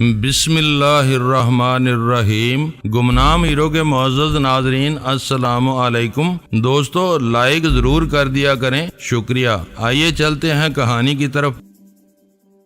بسم اللہ الرحمن الرحیم۔ گمنام ہیرو کے معزز ناظرین السلام علیکم۔ دوستو لائک ضرور کر دیا کریں، شکریہ۔ آئیے چلتے ہیں کہانی کی طرف۔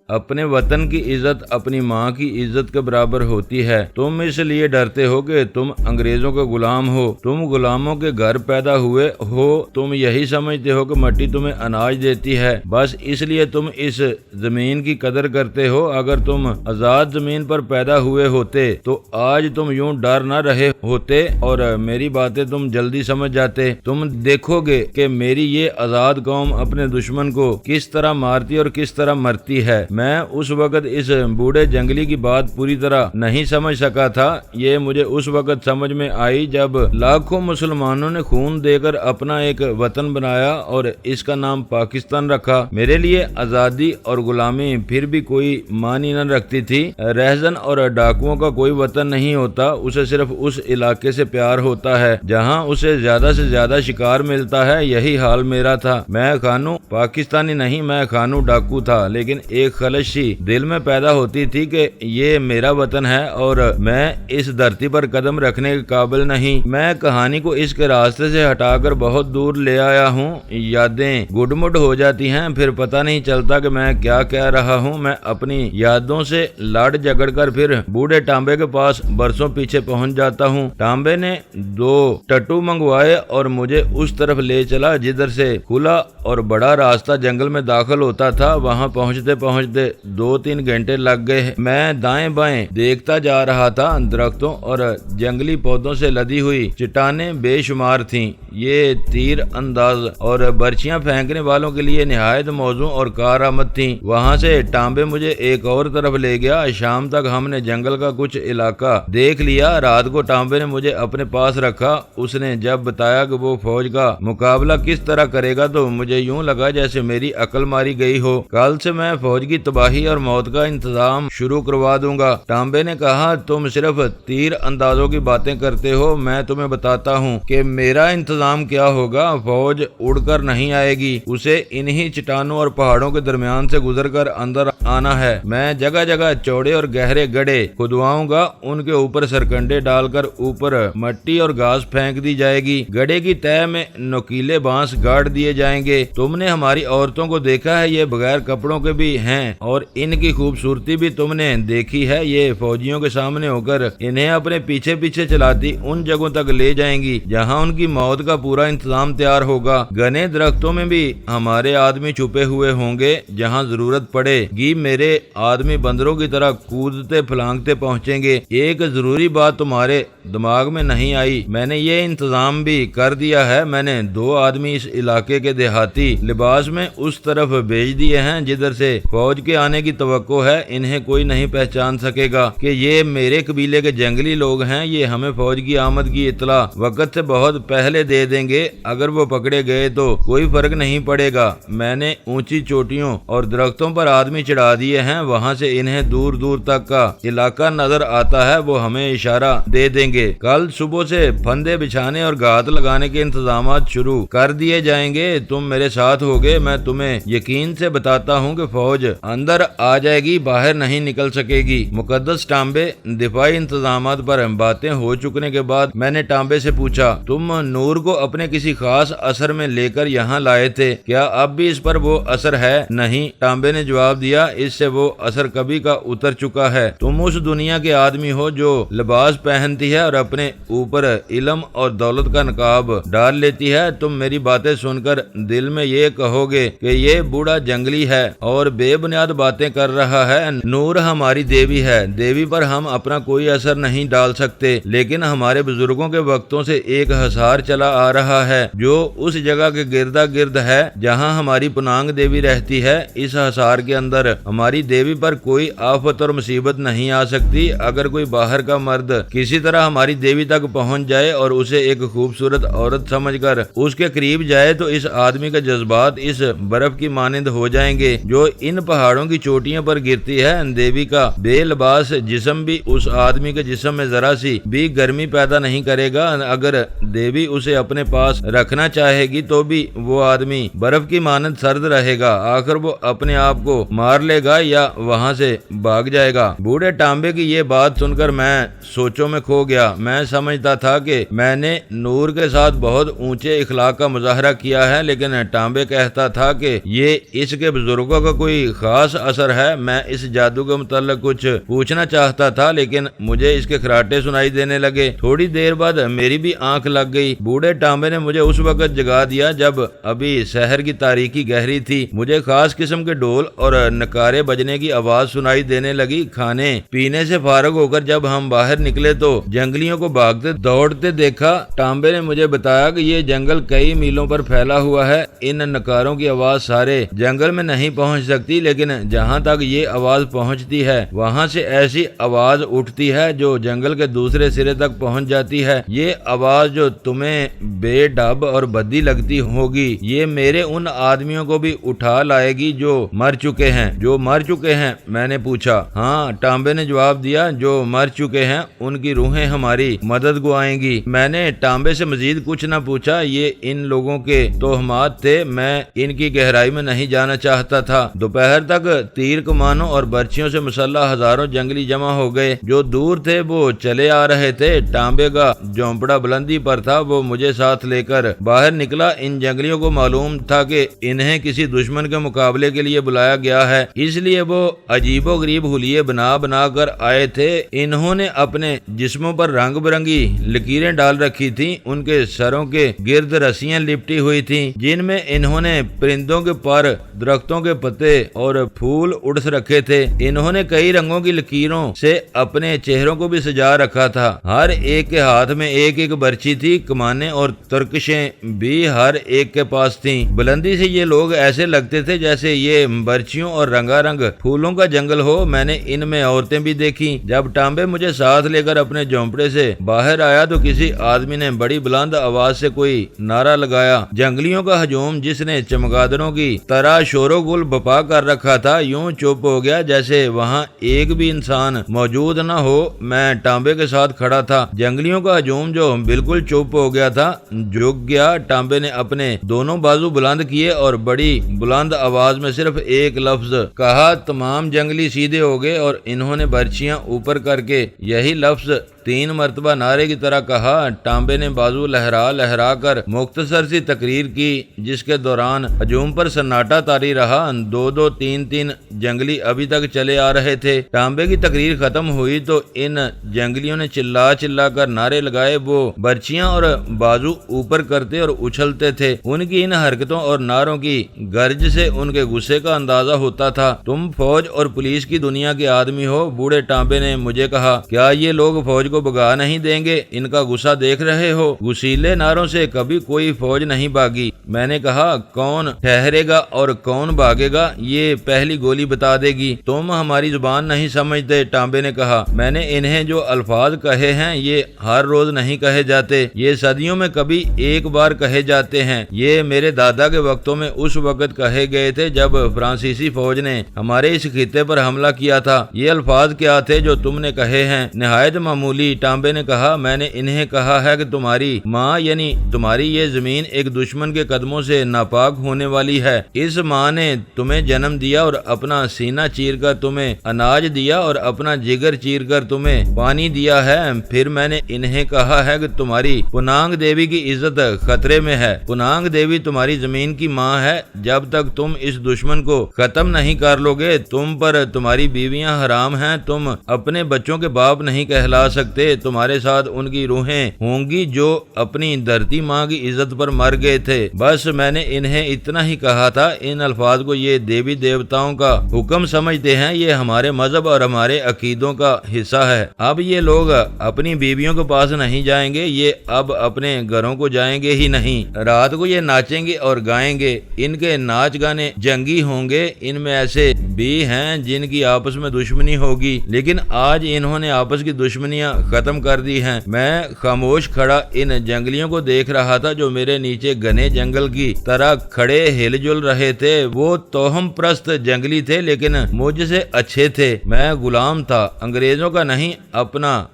اپنے وطن کی عزت اپنی ماں کی عزت کے برابر ہوتی ہے۔ تم اس لیے ڈرتے ہو کہ تم انگریزوں کے غلام ہو، تم غلاموں کے گھر پیدا ہوئے ہو، تم یہی سمجھتے ہو کہ مٹی تمہیں اناج دیتی ہے، بس اس لیے تم اس زمین کی قدر کرتے ہو۔ اگر تم آزاد زمین پر پیدا ہوئے ہوتے تو آج تم یوں ڈر نہ رہے ہوتے اور میری باتیں تم جلدی سمجھ جاتے۔ تم دیکھو گے کہ میری یہ آزاد قوم اپنے دشمن کو کس طرح مارتی اور کس طرح مرتی ہے۔ میں اس وقت اس بوڑھے جنگلی کی بات پوری طرح نہیں سمجھ سکا تھا، یہ مجھے اس وقت سمجھ میں آئی جب لاکھوں مسلمانوں نے خون دے کر اپنا ایک وطن بنایا اور اس کا نام پاکستان رکھا۔ میرے لیے آزادی اور غلامی پھر بھی کوئی معنی نہ رکھتی تھی۔ رہزن اور ڈاکوؤں کا کوئی وطن نہیں ہوتا، اسے صرف اس علاقے سے پیار ہوتا ہے جہاں اسے زیادہ سے زیادہ شکار ملتا ہے۔ یہی حال میرا تھا۔ میں خانو پاکستانی نہیں، میں خانو ڈاکو تھا، لیکن ایک خلش دل میں پیدا ہوتی تھی کہ یہ میرا وطن ہے اور میں اس دھرتی پر قدم رکھنے کے قابل نہیں۔ میں کہانی کو اس کے راستے سے ہٹا کر بہت دور لے آیا ہوں۔ یادیں گڈمڈ ہو جاتی ہیں، پھر پتہ نہیں چلتا کہ میں کیا کہہ رہا ہوں۔ میں اپنی یادوں سے لڑ جگڑ کر پھر بوڑھے ٹانبے کے پاس برسوں پیچھے پہنچ جاتا ہوں۔ ٹانبے نے 2 ٹٹو منگوائے اور مجھے اس طرف لے چلا جدھر سے کھلا اور بڑا راستہ جنگل میں داخل ہوتا تھا۔ وہاں پہنچتے پہنچتے 2-3 گھنٹے لگ گئے۔ میں دائیں بائیں دیکھتا جا رہا تھا۔ درختوں اور جنگلی پودوں سے لدی ہوئی چٹانیں بے شمار تھیں۔ یہ تیر انداز اور برچیاں پھینکنے والوں کے لیے نہایت موزوں اور کارآمد تھیں۔ وہاں سے ٹانبے مجھے ایک اور طرف لے گیا۔ شام تک ہم نے جنگل کا کچھ علاقہ دیکھ لیا۔ رات کو ٹانبے نے مجھے اپنے پاس رکھا۔ اس نے جب بتایا کہ وہ فوج کا مقابلہ کس طرح کرے گا تو مجھے یوں لگا جیسے میری عقل ماری گئی ہو۔ کل سے میں فوج کی تباہی اور موت کا انتظام شروع کروا دوں گا۔ ٹانبے نے کہا، تم صرف تیر اندازوں کی باتیں کرتے ہو، میں تمہیں بتاتا ہوں کہ میرا انتظام کیا ہوگا۔ فوج اڑ کر نہیں آئے گی، اسے انہی چٹانوں اور پہاڑوں کے درمیان سے گزر کر اندر آنا ہے۔ میں جگہ جگہ چوڑے اور گہرے گڑھے کھدواؤں گا، ان کے اوپر سرکنڈے ڈال کر اوپر مٹی اور گھاس پھینک دی جائے گی۔ گڑھے کی تہہ میں نوکیلے بانس گاڑ دیے جائیں گے۔ تم نے ہماری عورتوں کو دیکھا ہے، یہ بغیر کپڑوں کے بھی ہیں اور ان کی خوبصورتی بھی تم نے دیکھی ہے۔ یہ فوجیوں کے سامنے ہو کر انہیں اپنے پیچھے پیچھے چلاتی ان جگہوں تک لے جائیں گی جہاں ان کی موت کا پورا انتظام تیار ہوگا۔ گھنے درختوں میں بھی ہمارے آدمی چھپے ہوئے ہوں گے، جہاں ضرورت پڑے گی میرے آدمی بندروں کی طرح کودتے پھلانگتے پہنچیں گے۔ ایک ضروری بات تمہارے دماغ میں نہیں آئی، میں نے یہ انتظام بھی کر دیا ہے۔ میں نے 2 آدمی اس علاقے کے دیہاتی لباس میں اس طرف بھیج دیے ہیں جدھر سے فوج کے آنے کی توقع ہے۔ انہیں کوئی نہیں پہچان سکے گا کہ یہ میرے قبیلے کے جنگلی لوگ ہیں۔ یہ ہمیں فوج کی آمد کی اطلاع وقت سے بہت پہلے دے دیں گے۔ اگر وہ پکڑے گئے تو کوئی فرق نہیں پڑے گا۔ میں نے اونچی چوٹیوں اور درختوں پر آدمی چڑھا دیے ہیں، وہاں سے انہیں دور دور تک کا علاقہ نظر آتا ہے، وہ ہمیں اشارہ دے دیں گے۔ کل صبح سے پھندے بچھانے اور گھات لگانے کے انتظامات شروع کر دیے جائیں گے۔ تم میرے ساتھ ہوگے، میں تمہیں یقین سے بتاتا ہوں کہ فوج اندر آ جائے گی، باہر نہیں نکل سکے گی۔ مقدس ٹانبے، دفاعی انتظامات پر باتیں ہو چکنے کے بعد میں نے ٹانبے سے پوچھا، تم نور کو اپنے کسی خاص اثر میں لے کر یہاں لائے تھے، کیا اب بھی اس پر وہ اثر ہے؟ نہیں، ٹانبے نے جواب دیا، اس سے وہ اثر کبھی کا اتر چکا ہے۔ تم اس دنیا کے آدمی ہو جو لباس پہنتی ہے اور اپنے اوپر علم اور دولت کا نقاب ڈال لیتی ہے۔ تم میری باتیں سن کر دل میں یہ کہو گے کہ یہ بوڑھا جنگلی ہے اور بے بنیاد باتیں کر رہا ہے۔ نور ہماری دیوی ہے، دیوی پر ہم اپنا کوئی اثر نہیں ڈال سکتے، لیکن ہمارے بزرگوں کے وقتوں سے ایک حصار چلا آ رہا ہے جو اس جگہ کے گردا گرد ہے جہاں ہماری پنانگ دیوی رہتی ہے۔ اس حصار کے اندر ہماری دیوی پر کوئی آفت اور مصیبت نہیں آ سکتی۔ اگر کوئی باہر کا مرد کسی طرح ہماری دیوی تک پہنچ جائے اور اسے ایک خوبصورت عورت سمجھ کر اس کے قریب جائے تو اس آدمی کے جذبات اس برف کی مانند ہو جائیں گے جو ان پہاڑوں پہاڑوں کی چوٹیوں پر گرتی ہے۔ دیوی کا بے لباس جسم بھی اس آدمی کے جسم میں ذرا سی بھی گرمی پیدا نہیں کرے گا۔ اگر دیوی اسے اپنے پاس رکھنا چاہے گی تو بھی وہ آدمی برف کی مانند سرد رہے گا، آخر وہ اپنے آپ کو مار لے گا یا وہاں سے بھاگ جائے گا۔ بوڑھے ٹانبے کی یہ بات سن کر میں سوچوں میں کھو گیا۔ میں سمجھتا تھا کہ میں نے نور کے ساتھ بہت اونچے اخلاق کا مظاہرہ کیا ہے، لیکن ٹانبے کہتا تھا کہ یہ اس کے بزرگوں کا کوئی خاص اثر ہے۔ میں اس جادو کے متعلق کچھ پوچھنا چاہتا تھا، لیکن مجھے اس کے خراٹے سنائی دینے لگے۔ تھوڑی دیر بعد میری بھی آنکھ لگ گئی۔ بوڑھے ٹانبے نے مجھے اس وقت جگا دیا جب ابھی شہر کی تاریکی گہری تھی۔ مجھے خاص قسم کے ڈول اور نکارے بجنے کی آواز سنائی دینے لگی۔ کھانے پینے سے فارغ ہو کر جب ہم باہر نکلے تو جنگلیوں کو بھاگتے دوڑتے دیکھا۔ ٹانبے نے مجھے بتایا کہ یہ جنگل کئی میلوں پر پھیلا ہوا ہے۔ ان نکاروں کی آواز سارے جنگل میں نہیں پہنچ سکتی، لیکن جہاں تک یہ آواز پہنچتی ہے وہاں سے ایسی آواز اٹھتی ہے جو جنگل کے دوسرے سرے تک پہنچ جاتی ہے۔ یہ آواز جو تمہیں بے ڈب اور بدی لگتی ہوگی، یہ میرے ان آدمیوں کو بھی اٹھا لائے گی جو مر چکے ہیں۔ جو مر چکے ہیں؟ میں نے پوچھا۔ ہاں، ٹانبے نے جواب دیا، جو مر چکے ہیں ان کی روحیں ہماری مدد کو آئیں گی۔ میں نے ٹانبے سے مزید کچھ نہ پوچھا۔ یہ ان لوگوں کے توہمات تھے، میں ان کی گہرائی میں نہیں جانا چاہتا تھا۔ دوپہر تک تیر کمانوں اور برچیوں سے مسلح ہزاروں جنگلی جمع ہو گئے۔ جو دور تھے وہ چلے آ رہے تھے۔ ٹانبے کا جھونپڑا بلندی پر تھا، وہ مجھے ساتھ لے کر باہر نکلا۔ ان جنگلیوں کو معلوم تھا کہ انہیں کسی دشمن کے مقابلے کے لیے بلایا گیا ہے، اس لیے وہ عجیب و غریب حلیے بنا بنا کر آئے تھے۔ انہوں نے اپنے جسموں پر رنگ برنگی لکیریں ڈال رکھی تھیں، ان کے سروں کے گرد رسیاں لپٹی ہوئی تھیں جن میں انہوں نے پرندوں کے پر، درختوں کے پتے اور پھول اڑس رکھے تھے۔ انہوں نے کئی رنگوں کی لکیروں سے اپنے چہروں کو بھی سجا رکھا تھا۔ ہر ایک کے ہاتھ میں ایک ایک برچی تھی، کمانیں اور ترکشیں بھی ہر ایک کے پاس تھیں۔ بلندی سے یہ لوگ ایسے لگتے تھے جیسے یہ برچیوں اور رنگا رنگ پھولوں کا جنگل ہو۔ میں نے ان میں عورتیں بھی دیکھی۔ جب ٹانبے مجھے ساتھ لے کر اپنے جھونپڑے سے باہر آیا تو کسی آدمی نے بڑی بلند آواز سے کوئی نعرہ لگایا۔ جنگلیوں کا ہجوم، جس نے چمگادڑوں کی طرح شور و گل بپا کر رکھا تھا، یوں چپ ہو گیا جیسے وہاں ایک بھی انسان موجود نہ ہو۔ میں ٹانبے کے ساتھ کھڑا تھا۔ جنگلیوں کا ہجوم جو بالکل چپ ہو گیا تھا جھک گیا۔ ٹانبے نے اپنے دونوں بازو بلند کیے اور بڑی بلند آواز میں صرف ایک لفظ کہا۔ تمام جنگلی سیدھے ہو گئے اور انہوں نے برچیاں اوپر کر کے یہی لفظ 3 مرتبہ نعرے کی طرح کہا۔ ٹانبے نے بازو لہرا لہرا کر مختصر سی تقریر کی، جس کے دوران ہجوم پر سناٹا طاری رہا۔ 2 3 جنگلی ابھی تک چلے آ رہے تھے۔ ٹانبے کی تقریر ختم ہوئی تو ان جنگلیوں نے چلا چلا کر نعرے لگائے۔ وہ برچیاں اور بازو اوپر کرتے اور اچھلتے تھے۔ ان کی ان حرکتوں اور نعروں کی گرج سے ان کے غصے کا اندازہ ہوتا تھا۔ تم فوج اور پولیس کی دنیا کے آدمی ہو، بوڑھے ٹانبے نے مجھے کہا۔ کیا یہ لوگ فوج کو بگا نہیں دیں گے؟ ان کا غصہ دیکھ رہے ہو؟ غصیلے نعروں سے کبھی کوئی فوج نہیں بھاگی۔ میں نے کہا، کون ٹھہرے گا اور کون بھاگے گا یہ پہلی گولی بتا دے گی۔ تم ہماری زبان نہیں سمجھتے، ٹانبے نے کہا۔ میں نے انہیں جو الفاظ کہے ہیں یہ ہر روز نہیں کہے جاتے، یہ صدیوں میں کبھی ایک بار کہے جاتے ہیں۔ یہ میرے دادا کے وقتوں میں اس وقت کہے گئے تھے جب فرانسیسی فوج نے ہمارے اس خطے پر حملہ کیا تھا۔ یہ الفاظ کیا تھے جو تم نے کہے ہیں؟ نہایت معمولی، ٹانبے نے کہا۔ میں نے انہیں کہا ہے کہ تمہاری ماں یعنی تمہاری یہ زمین ایک دشمن کے قدموں سے ناپاک ہونے والی ہے۔ اس ماں نے تمہیں جنم دیا اور اپنا سینہ چیر کر تمہیں اناج دیا اور اپنا جگر چیر کر تمہیں پانی دیا ہے۔ پھر میں نے انہیں کہا ہے کہ تمہاری پنانگ دیوی کی عزت خطرے میں ہے۔ پنانگ دیوی تمہاری زمین کی ماں ہے۔ جب تک تم اس دشمن کو ختم نہیں کر لو گے تم پر تمہاری بیویاں حرام ہیں۔ تم اپنے بچوں کے باپ نہیں کہلا سکتے۔ تمہارے ساتھ ان کی روحیں ہوں گی جو اپنی دھرتی ماں کی عزت پر مر گئے تھے۔ بس میں نے انہیں اتنا ہی کہا تھا۔ ان الفاظ کو یہ دیوی دیوتاؤں کا حکم سمجھتے ہیں، یہ ہمارے مذہب اور ہمارے عقیدوں کا حصہ ہے۔ اب یہ لوگ اپنی بیویوں کے پاس نہیں جائیں گے، یہ اب اپنے گھروں کو جائیں گے ہی نہیں۔ رات کو یہ ناچیں گے اور گائیں گے۔ ان کے ناچ گانے جنگی ہوں گے۔ ان میں ایسے بھی ہیں جن کی آپس میں دشمنی ہوگی، لیکن آج انہوں نے آپس کی دشمنیاں ختم کر دی ہیں۔ میں خاموش کھڑا ان جنگلیوں کو دیکھ رہا تھا جو میرے نیچے گھنے جنگل جنگل کی طرح کھڑے ہل جل رہے تھے۔ وہ توہم پرست جنگلی تھے لیکن مجھ سے اچھے تھے۔ میں غلام تھا، انگریزوں کا نہیں،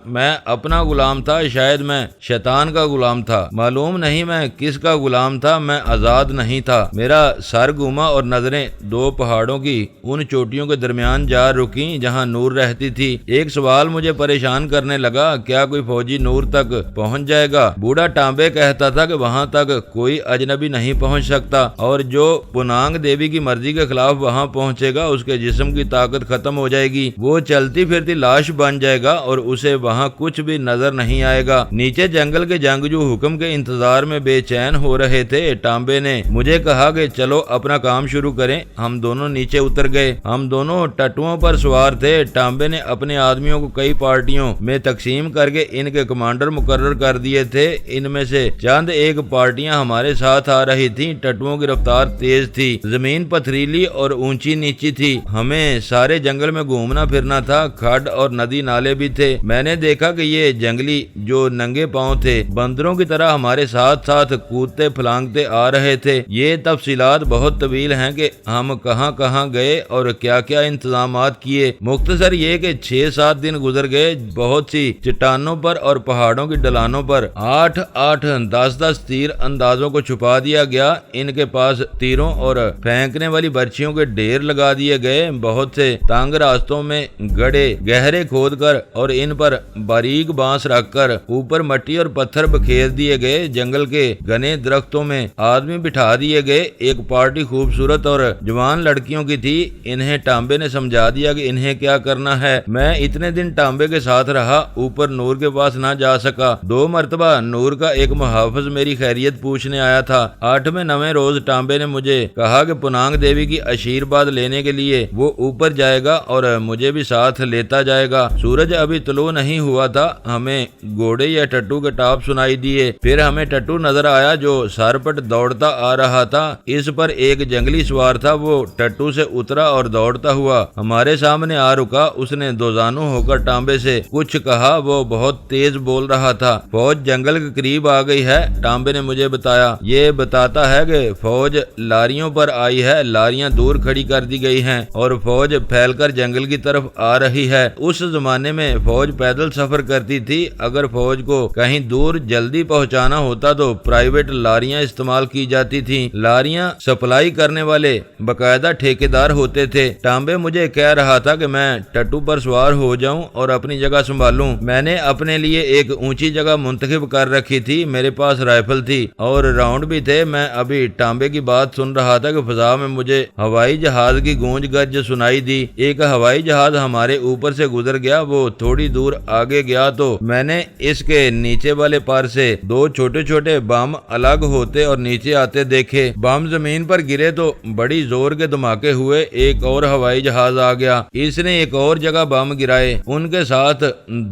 میں اپنا غلام تھا۔ شاید میں شیطان کا غلام تھا، معلوم نہیں میں کس کا غلام تھا۔ میں آزاد نہیں تھا۔ میرا سر گھوما اور نظریں دو پہاڑوں کی ان چوٹیوں کے درمیان جا رکیں جہاں نور رہتی تھی۔ ایک سوال مجھے پریشان کرنے لگا، کیا کوئی فوجی نور تک پہنچ جائے گا؟ بوڑھا ٹانبے کہتا تھا کہ وہاں تک کوئی اجنبی نہیں پہنچ سکتا، اور جو پنانگ دیوی کی مرضی کے خلاف وہاں پہنچے گا اس کے جسم کی طاقت ختم ہو جائے گی، وہ چلتی پھرتی لاش بن جائے گا اور اسے وہاں کچھ بھی نظر نہیں آئے گا۔ نیچے جنگل کے جنگجو حکم کے انتظار میں بے چین ہو رہے تھے۔ ٹانبے نے مجھے کہا کہ چلو اپنا کام شروع کریں۔ ہم دونوں نیچے اتر گئے۔ ہم دونوں ٹٹوؤں پر سوار تھے۔ ٹانبے نے اپنے آدمیوں کو کئی پارٹیوں میں تقسیم کر کے ان کے کمانڈر مقرر کر دیے تھے۔ ان میں سے چند ایک پارٹیاں ہمارے ساتھ آ رہی تھیں۔ ٹٹوؤں کی رفتار تیز تھی، زمین پتھریلی اور اونچی نیچی تھی۔ ہمیں سارے جنگل میں گھومنا پھرنا تھا، کھڈ اور ندی نالے بھی تھے۔ میں نے دیکھا کہ یہ جنگلی جو ننگے پاؤں تھے بندروں کی طرح ہمارے ساتھ ساتھ کودتے پھلانگتے آ رہے تھے۔ یہ تفصیلات بہت طویل ہیں کہ ہم کہاں کہاں گئے اور کیا کیا انتظامات کیے۔ مختصر یہ کہ 6-7 دن گزر گئے۔ بہت سی چٹانوں پر اور پہاڑوں کی ڈلانوں پر 8-8 10-10 تیر اندازوں کو چھپا دیا گیا۔ ان کے پاس تیروں اور پھینکنے والی برچھیوں کے ڈھیر لگا دیے گئے۔ بہت سے تانگ راستوں میں گڑھے گہرے کھود کر اور ان پر باریک بانس رکھ کر اوپر مٹی اور پتھر بکھیر دیے گئے۔ جنگل کے گھنے درختوں میں آدمی بٹھا دیے گئے۔ ایک پارٹی خوبصورت اور جوان لڑکیوں کی تھی۔ انہیں ٹانبے نے سمجھا دیا کہ انہیں کیا کرنا ہے۔ میں اتنے دن ٹانبے کے ساتھ رہا، اوپر نور کے پاس نہ جا سکا۔ 2 مرتبہ نور کا ایک محافظ میری خیریت پوچھنے آیا تھا۔ 8ویں-9ویں روز ٹانبے نے مجھے کہا کہ پنانگ دیوی کی آشیرواد لینے کے لیے وہ اوپر جائے گا اور مجھے بھی ساتھ لیتا جائے گا۔ سورج ابھی طلوع نہیں ہوا تھا۔ ہمیں گھوڑے یا ٹٹو کے ٹاپ سنائی دیے۔ پھر ہمیں ٹٹو نظر آیا جو سرپٹ دوڑتا آ رہا تھا۔ اس پر ایک جنگلی سوار تھا۔ وہ ٹٹو سے اترا اور دوڑتا ہوا ہمارے سامنے آ رکا۔ اس نے دوزانو ہو کر ٹانبے سے کچھ کہا۔ وہ بہت تیز بول رہا تھا۔ فوج جنگل کے قریب آ گئی ہے، ٹانبے نے مجھے بتایا۔ یہ بتاتا ہے کہ فوج لاریوں پر آئی ہے، لاریاں دور کھڑی کر دی گئی ہیں اور فوج پھیل کر جنگل کی طرف آ رہی ہے۔ اس زمانے میں فوج پیدل سفر کرتی تھی۔ اگر فوج کو کہیں دور جلدی پہنچانا ہوتا تو پرائیویٹ لاریاں استعمال کی جاتی تھیں۔ لاریاں سپلائی کرنے والے باقاعدہ ٹھیکیدار ہوتے تھے۔ ٹانبے مجھے کہہ رہا تھا کہ میں ٹٹو پر سوار ہو جاؤں اور اپنی جگہ سنبھالوں۔ میں نے اپنے لیے ایک اونچی جگہ منتخب کر رکھی تھی۔ میرے پاس رائفل تھی اور راؤنڈ بھی تھے۔ میں ابھی ٹانبے کی بات سن رہا تھا کہ فضا میں مجھے ہوائی جہاز کی گونج گرج سنائی دی۔ ایک ہوائی جہاز ہمارے اوپر سے گزر گیا۔ وہ تھوڑی دور آگے گیا تو میں نے اس کے نیچے والے پر سے 2 چھوٹے چھوٹے بم الگ ہوتے اور نیچے آتے دیکھے۔ بم زمین پر گرے تو بڑی زور کے دھماکے ہوئے۔ ایک اور ہوائی جہاز آ گیا، اس نے ایک اور جگہ بم گرائے۔ ان کے ساتھ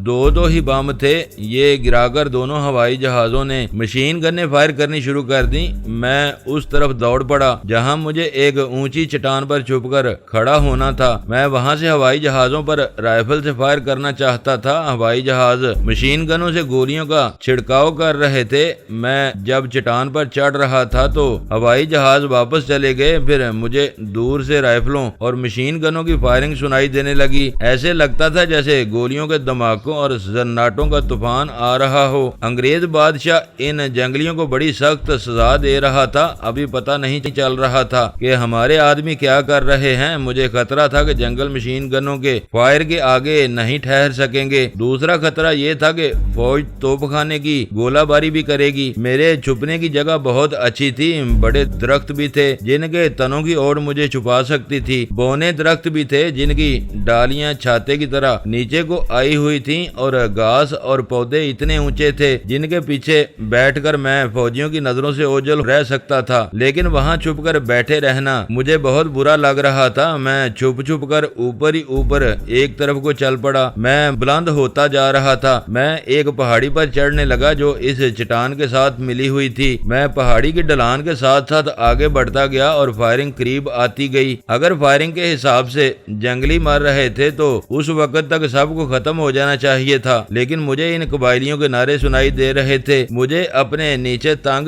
2 ہی بم تھے۔ یہ گرا کر دونوں ہوائی جہازوں نے مشین گنیں فائر کرنی شروع کر دی۔ میں اس طرف دوڑ پڑا جہاں مجھے ایک اونچی چٹان پر چھپ کر کھڑا ہونا تھا۔ میں وہاں سے ہوائی جہازوں پر رائفل سے فائر کرنا چاہتا تھا۔ ہوائی جہاز مشین گنوں سے گولیوں کا چھڑکاؤ کر رہے تھے۔ میں جب چٹان پر چڑھ رہا تھا تو ہوائی جہاز واپس چلے گئے۔ پھر مجھے دور سے رائفلوں اور مشین گنوں کی فائرنگ سنائی دینے لگی۔ ایسے لگتا تھا جیسے گولیوں کے دھماکوں اور زناٹوں کا طوفان آ رہا ہو۔ انگریز بادشاہ ان جنگلیوں کو بڑی سخت سزا دے رہا تھا۔ ابھی پتہ نہیں چل رہا تھا کہ ہمارے آدمی کیا کر رہے ہیں۔ مجھے خطرہ تھا کہ جنگل مشین گنوں کے فائر کے آگے نہیں ٹھہر سکیں گے۔ دوسرا خطرہ یہ تھا کہ فوج توپ خانے کی گولہ باری بھی کرے گی۔ میرے چھپنے کی جگہ بہت اچھی تھی۔ بڑے درخت بھی تھے جن کے تنوں کی اوڑ مجھے چھپا سکتی تھی۔ بونے درخت بھی تھے جن کی ڈالیاں چھاتے کی طرح نیچے کو آئی ہوئی تھیں اور گھاس اور پودے اتنے اونچے تھے جن کے پیچھے بیٹھ کر میں فوجیوں کی نظروں سے اوجھل رہ سکتا تھا۔ لیکن وہاں چھپ کر بیٹھے رہنا مجھے بہت برا لگ رہا تھا۔ میں چھپ چھپ کر اوپر ہی اوپر ایک طرف کو چل پڑا۔ میں بلند ہوتا جا رہا تھا۔ میں ایک پہاڑی پر چڑھنے لگا جو اس چٹان کے ساتھ ملی ہوئی تھی۔ میں پہاڑی کی ڈھلان کے ساتھ ساتھ آگے بڑھتا گیا اور فائرنگ قریب آتی گئی۔ اگر فائرنگ کے حساب سے جنگلی مر رہے تھے تو اس وقت تک سب کو ختم ہو جانا چاہیے تھا، لیکن مجھے ان قبائلیوں کے نعرے سنائی دے رہے تھے۔ مجھے اپنے نیچے تانگ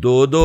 2-2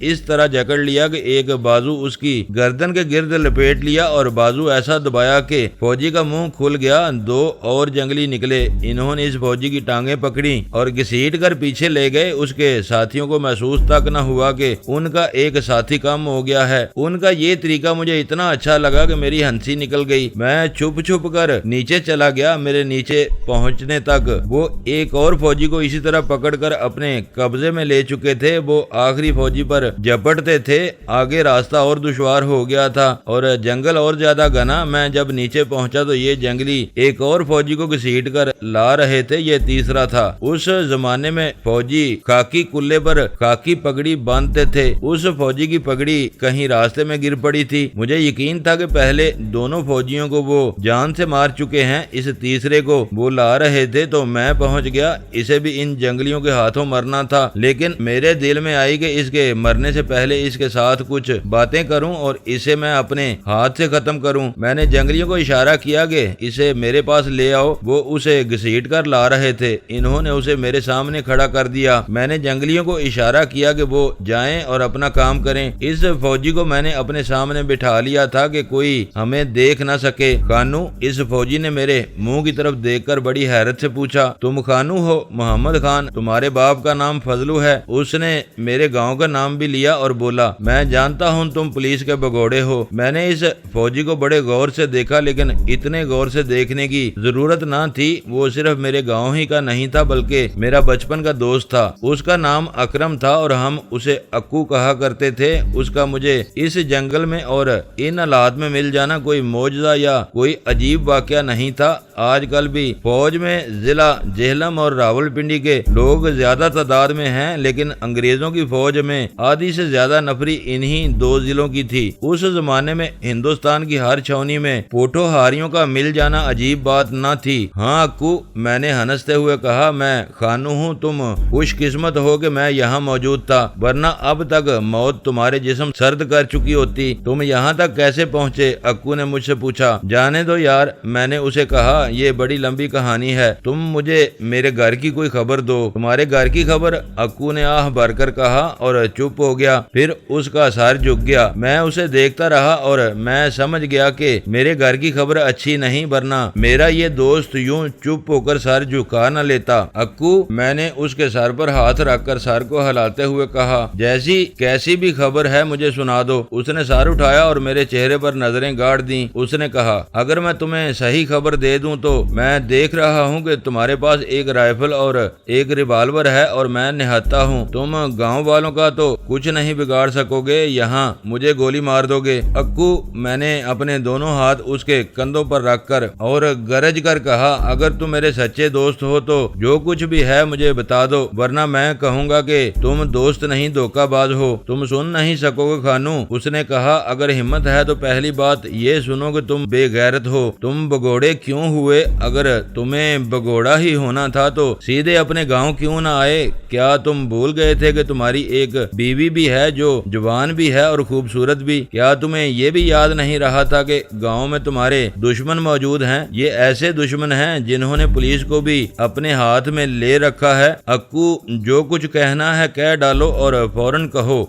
اس طرح جکڑ لیا کہ ایک بازو اس کی گردن کے گرد لپیٹ لیا اور بازو ایسا دبایا کہ فوجی کا منہ کھل گیا۔ دو اور جنگلی نکلے، انہوں نے اس فوجی کی ٹانگیں پکڑی اور گھسیٹ کر پیچھے لے گئے۔ اس کے ساتھیوں کو محسوس تک نہ ہوا کہ ان کا ایک ساتھی کم ہو گیا ہے۔ ان کا یہ طریقہ مجھے اتنا اچھا لگا کہ میری ہنسی نکل گئی۔ میں چھپ چھپ کر نیچے چلا گیا۔ میرے نیچے پہنچنے تک وہ ایک اور فوجی کو اسی طرح پکڑ کر اپنے قبضے میں لے چکے تھے۔ وہ آخری فوجی پر جپٹتے تھے۔ آگے راستہ اور دشوار ہو گیا تھا اور جنگل اور زیادہ گھنا۔ میں جب نیچے پہنچا تو یہ جنگلی ایک اور فوجی کو گھسیٹ کر لا رہے تھے، یہ تیسرا تھا۔ اس زمانے میں فوجی خاکی کلے پر خاکی پگڑی باندھتے تھے۔ اس فوجی کی پگڑی کہیں راستے میں گر پڑی تھی۔ مجھے یقین تھا کہ پہلے دونوں فوجیوں کو وہ جان سے مار چکے ہیں، اس تیسرے کو وہ لا رہے تھے تو میں پہنچ گیا۔ اسے بھی ان جنگلیوں کے ہاتھوں مرنا تھا، لیکن میرے دل میں آئی کہ اس کے مرنے سے پہلے اس کے ساتھ کچھ باتیں کروں اور اسے میں اپنے ہاتھ سے ختم کروں۔ میں نے جنگلیوں کو اشارہ کیا کہ اسے میرے پاس لے آؤ۔ وہ اسے گھسیٹ کر لا رہے تھے۔ انہوں نے اسے میرے سامنے کھڑا کر دیا۔ میں نے جنگلیوں کو اشارہ کیا کہ وہ جائیں اور اپنا کام کریں۔ اس فوجی کو میں نے اپنے سامنے بٹھا لیا تھا کہ کوئی ہمیں دیکھ نہ سکے۔ خانو، اس فوجی نے میرے منہ کی طرف دیکھ کر بڑی حیرت سے پوچھا، تم خانو ہو؟ محمد خان، تمہارے باپ کا نام فضلو ہے؟ اس نے میرے گاؤں کا نام بھی لیا اور بولا، میں جانتا ہوں تم پولیس کے بگوڑے ہو۔ میں نے اس فوجی کو بڑے غور سے دیکھا، لیکن اتنے غور سے دیکھنے کی ضرورت نہ تھی۔ وہ صرف میرے گاؤں ہی کا نہیں تھا بلکہ میرا بچپن کا دوست تھا۔ اس کا نام اکرم تھا اور ہم اسے اکو کہا کرتے تھے۔ اس کا مجھے اس جنگل میں اور ان حالات میں مل جانا کوئی معجزہ یا کوئی عجیب واقعہ نہیں تھا۔ آج کل بھی فوج میں ضلع جہلم اور راولپنڈی کے لوگ زیادہ تعداد میں ہیں، لیکن انگریزوں کی فوج میں آدھی سے زیادہ نفری انہی دو ضلعوں کی تھی۔ اس زمانے میں ہندوستان کی ہر چھاونی میں پوٹو ہاریوں کا مل جانا عجیب بات نہ تھی۔ ہاں اکو، میں نے ہنستے ہوئے کہا، میں خانو ہوں۔ تم خوش قسمت ہو کہ میں یہاں موجود تھا، ورنہ اب تک موت تمہارے جسم سرد کر چکی ہوتی۔ تم یہاں تک کیسے پہنچے؟ اکو نے مجھ سے پوچھا۔ جانے دو یار، میں نے اسے کہا، یہ بڑی لمبی کہانی ہے۔ تم مجھے میرے گھر کی کوئی خبر دو۔ تمہارے گھر کی خبر؟ اکو نے آہ بھر کر کہا اور چپ ہو گیا۔ پھر اس کا سر جھک گیا۔ میں اسے دیکھتا رہا اور میں سمجھ گیا کہ میرے گھر کی خبر اچھی نہیں، ورنہ میرا یہ دوست یوں چپ ہو کر سر جھکا نہ لیتا۔ اکو، میں نے اس کے سر پر ہاتھ رکھ کر سر کو ہلاتے ہوئے کہا، جیسی کیسی بھی خبر ہے مجھے سنا دو۔ اس نے سر اٹھایا اور میرے چہرے پر نظریں گاڑ دیں۔ اس نے کہا، اگر میں تمہیں صحیح خبر دے دوں تو میں دیکھ رہا ہوں کہ تمہارے پاس ایک رائفل اور ایک ریوالور ہے اور میں نہاتا ہوں۔ تم گاؤں والوں کا تو کچھ نہیں بگاڑ سکو گے، یہاں مجھے گولی مار دو گے۔ اکو، میں نے اپنے دونوں ہاتھ اس کے کندھوں پر رکھ کر اور گرج کر کہا، اگر تم میرے سچے دوست ہو تو جو کچھ بھی ہے مجھے بتا دو، ورنہ میں کہوں گا کہ تم دوست نہیں دھوکہ باز ہو۔ تم سن نہیں سکو گے خانو۔ اس نے کہا، اگر ہمت ہے تو پہلی بات یہ سنو کہ تم بے غیرت ہو۔ تم بگوڑے کیوں ہوئے؟ اگر تمہیں بگوڑا ہی ہونا تھا تو سیدھے اپنے گاؤں کیوں نہ آئے؟ کیا تم بھول گئے تھے کہ تمہاری ایک بیوی بھی ہے جو جوان بھی ہے اور خوبصورت بھی؟ کیا تمہیں یہ بھی یاد نہیں رہا تھا کہ گاؤں میں تمہارے دشمن موجود ہیں؟ یہ ایسے دشمن ہیں جنہوں نے پولیس کو بھی اپنے ہاتھ میں لے رکھا ہے۔ اکو، جو کچھ کہنا ہے کہہ ڈالو اور فوراً کہو۔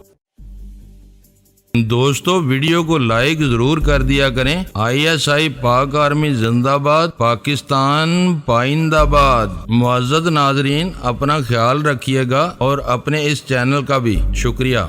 دوستو، ویڈیو کو لائک ضرور کر دیا کریں۔ ISI پاک آرمی زندہ باد، پاکستان پائندہ باد۔ معزز ناظرین، اپنا خیال رکھیے گا اور اپنے اس چینل کا بھی شکریہ۔